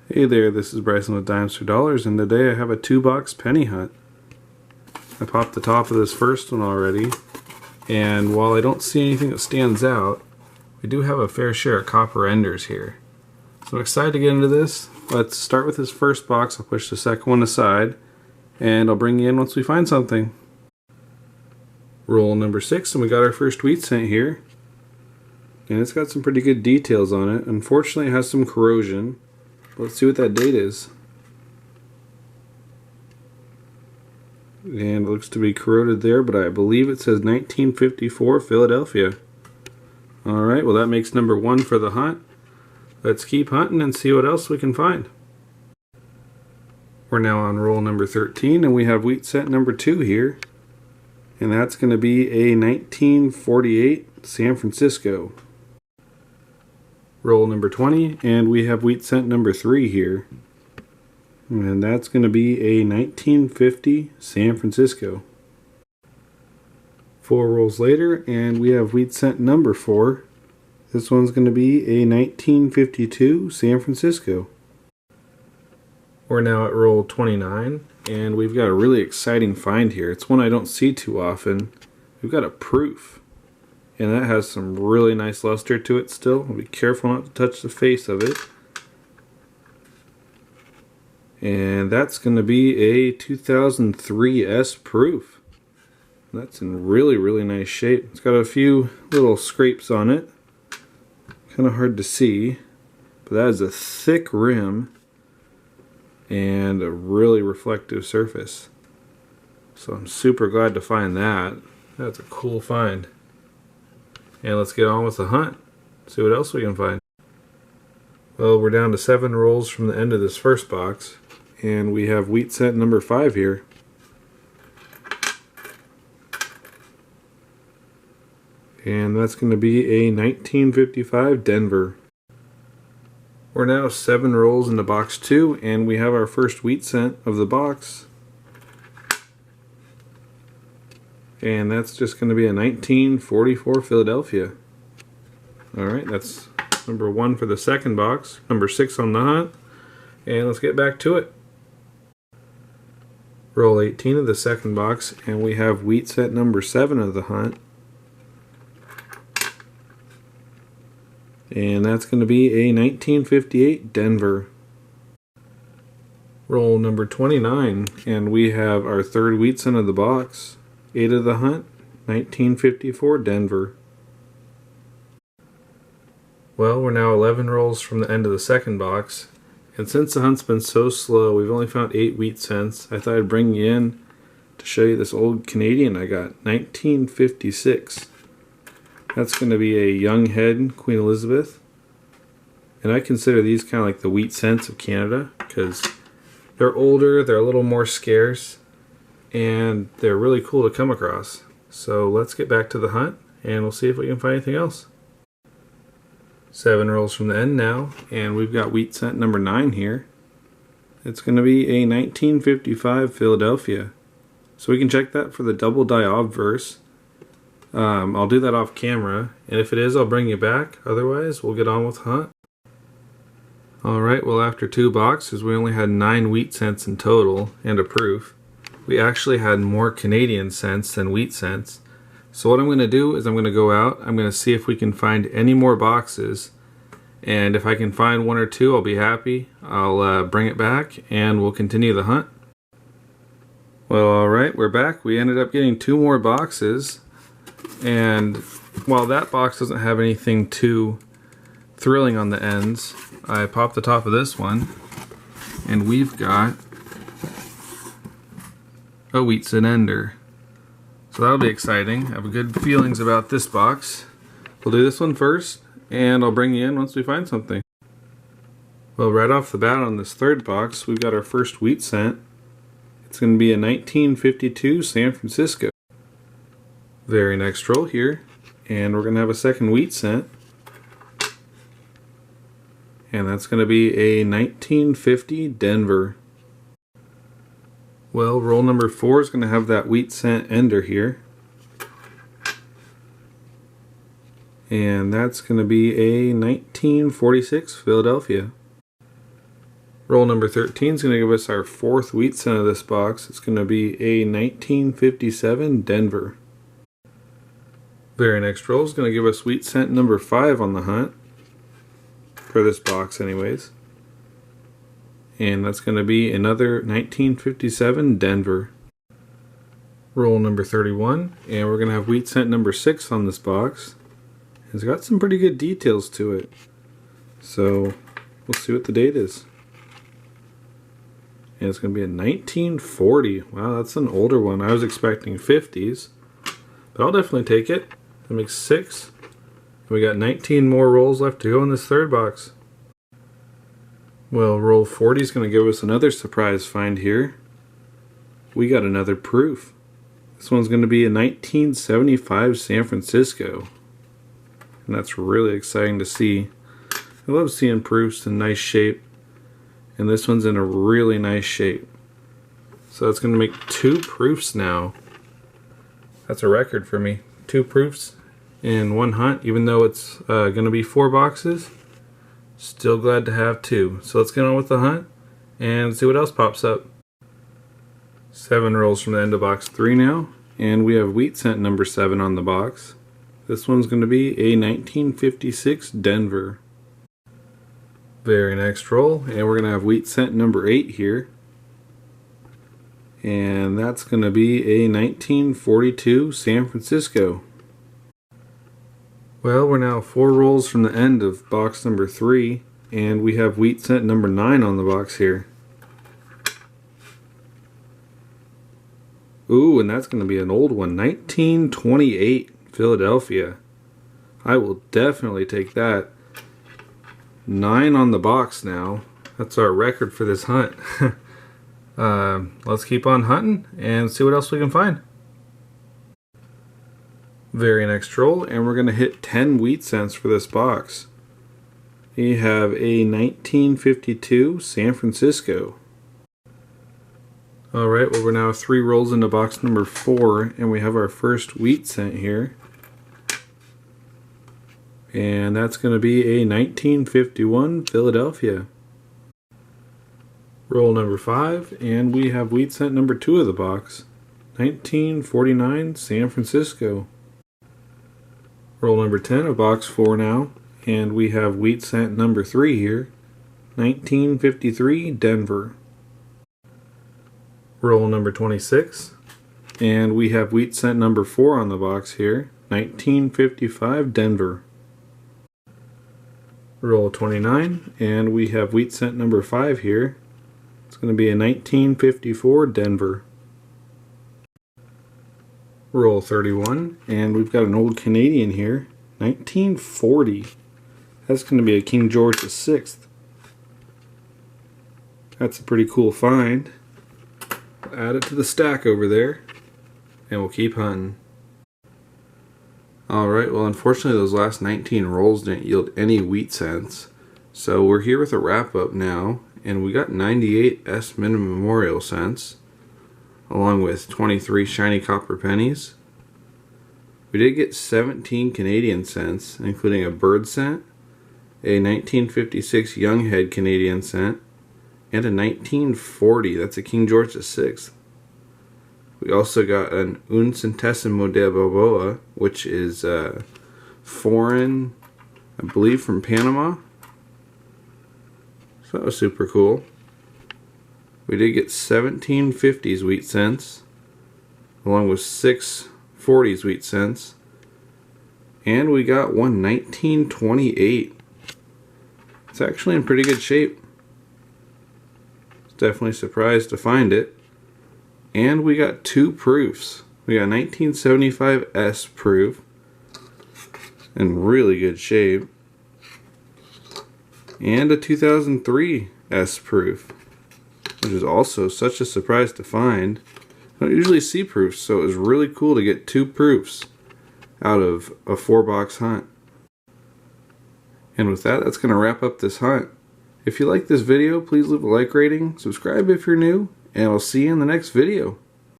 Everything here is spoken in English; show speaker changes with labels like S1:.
S1: Hey there, this is Bryson with Dimes for Dollars, and today I have a 2-box penny hunt. I popped the top of this first one already, and while I don't see anything that stands out, we do have a fair share of copper enders here. So I'm excited to get into this. Let's start with this first box. I'll push the second one aside, and I'll bring you in once we find something. Roll number 6, and we got our first wheat cent here. And it's got some pretty good details on it. Unfortunately, it has some corrosion. Let's see what that date is. And it looks to be corroded there, but I believe it says 1954 Philadelphia. Alright, well that makes number 1 for the hunt. Let's keep hunting and see what else we can find. We're now on roll number 13, and we have wheat cent number 2 here. And that's going to be a 1948 San Francisco. Roll number 20, and we have wheat cent number 3 here. And that's going to be a 1950 San Francisco. 4 rolls later, and we have wheat cent number 4. This one's going to be a 1952 San Francisco. We're now at roll 29, and we've got a really exciting find here. It's one I don't see too often. We've got a proof. And that has some really nice luster to it still. Be careful not to touch the face of it. And that's going to be a 2003 S proof. That's in really nice shape. It's got a few little scrapes on it. Kind of hard to see. But that is a thick rim and a really reflective surface. So I'm super glad to find that. That's a cool find. And let's get on with the hunt. See what else we can find. Well, we're down to 7 rolls from the end of this first box. And we have wheat cent number 5 here. And that's going to be a 1955 Denver. We're now 7 rolls into box 2, and we have our first wheat cent of the box. And that's just going to be a 1944 Philadelphia. Alright, that's number 1 for the second box. Number 6 on the hunt. And let's get back to it. Roll 18 of the second box, and we have wheat cent number 7 of the hunt. And that's going to be a 1958 Denver. Roll number 29, and we have our third wheat cent of the box. 8 of the hunt, 1954 Denver. Well, we're now 11 rolls from the end of the second box, and since the hunt's been so slow, we've only found 8 wheat cents. I thought I'd bring you in to show you this old Canadian I got, 1956. That's going to be a young head Queen Elizabeth, and I consider these kind of like the wheat cents of Canada because they're older, they're a little more scarce, and they're really cool to come across. So let's get back to the hunt, and we'll see if we can find anything else. 7 rolls from the end now, and we've got wheat cent number 9 here. It's going to be a 1955 Philadelphia. So we can check that for the double die obverse. I'll do that off camera, and if it is, I'll bring you back. Otherwise, we'll get on with the hunt. Alright, well after 2 boxes, we only had 9 wheat cents in total, and a proof. We actually had more Canadian cents than wheat cents. So what I'm going to do is I'm going to go out, I'm going to see if we can find any more boxes, and if I can find 1 or 2, I'll be happy. I'll bring it back and we'll continue the hunt. Well, alright, we're back. We ended up getting 2 more boxes, and while that box doesn't have anything too thrilling on the ends, I popped the top of this one, and we've got a wheat cent ender. So that'll be exciting. I have good feelings about this box. We'll do this one first, and I'll bring you in once we find something. Well, right off the bat on this third box, we've got our first wheat cent. It's going to be a 1952 San Francisco. Very next roll here, and we're going to have a second wheat cent. And that's going to be a 1950 Denver. Well, roll number 4 is going to have that wheat cent ender here. And that's going to be a 1946 Philadelphia. Roll number 13 is going to give us our fourth wheat cent of this box. It's going to be a 1957 Denver. Very next roll is going to give us wheat cent number 5 on the hunt. For this box anyways. And that's going to be another 1957 Denver. Roll number 31, and we're going to have wheat cent number 6 on this box. It's got some pretty good details to it. So we'll see what the date is. And it's going to be a 1940. Wow, that's an older one. I was expecting 50s. But I'll definitely take it. That makes 6. We got 19 more rolls left to go in this third box. Well, roll 40 is going to give us another surprise find here. We got another proof. This one's going to be a 1975 San Francisco. And that's really exciting to see. I love seeing proofs in nice shape. And this one's in a really nice shape. So it's going to make 2 proofs now. That's a record for me. 2 proofs in one hunt, even though it's going to be 4 boxes. Still glad to have 2. So let's get on with the hunt and see what else pops up. 7 rolls from the end of box 3 now, and we have wheat cent number 7 on the box. This one's going to be a 1956 Denver. Very next roll, and we're going to have wheat cent number 8 here. And that's going to be a 1942 San Francisco. Well, we're now 4 rolls from the end of box number 3, and we have wheat cent number 9 on the box here. Ooh, and that's going to be an old one, 1928 Philadelphia. I will definitely take that. 9 on the box now. That's our record for this hunt. Let's keep on hunting and see what else we can find. Very next roll, and we're going to hit 10 wheat cents for this box. We have a 1952 San Francisco. Alright, well we're now 3 rolls into box number 4, and we have our first wheat cent here. And that's going to be a 1951 Philadelphia. Roll number 5, and we have wheat cent number 2 of the box. 1949 San Francisco. Roll number 10 of box 4 now, and we have wheat cent number 3 here. 1953 Denver. Roll number 26, and we have wheat cent number 4 on the box here. 1955 Denver. Roll 29, and we have wheat cent number 5 here. It's going to be a 1954 Denver. Roll 31, and we've got an old Canadian here. 1940. That's going to be a King George VI. That's a pretty cool find. We'll add it to the stack over there, and we'll keep hunting. Alright, well unfortunately those last 19 rolls didn't yield any wheat cents. So we're here with a wrap up now, and we got 98 S minimum memorial cents, along with 23 shiny copper pennies. We did get 17 Canadian cents, including a bird cent, a 1956 young head Canadian cent, and a 1940, that's a King George VI. We also got an un centésimo de Balboa, which is foreign, I believe from Panama. So that was super cool. We did get 17 50s wheat cents, along with 6 40s wheat cents. And we got one 1928. It's actually in pretty good shape. Definitely surprised to find it. And we got 2 proofs. We got 1975 S proof in really good shape, and a 2003 S proof, which is also such a surprise to find. I don't usually see proofs, so it was really cool to get 2 proofs out of a 4-box hunt. And with that, that's going to wrap up this hunt. If you like this video, please leave a like rating, subscribe if you're new, and I'll see you in the next video.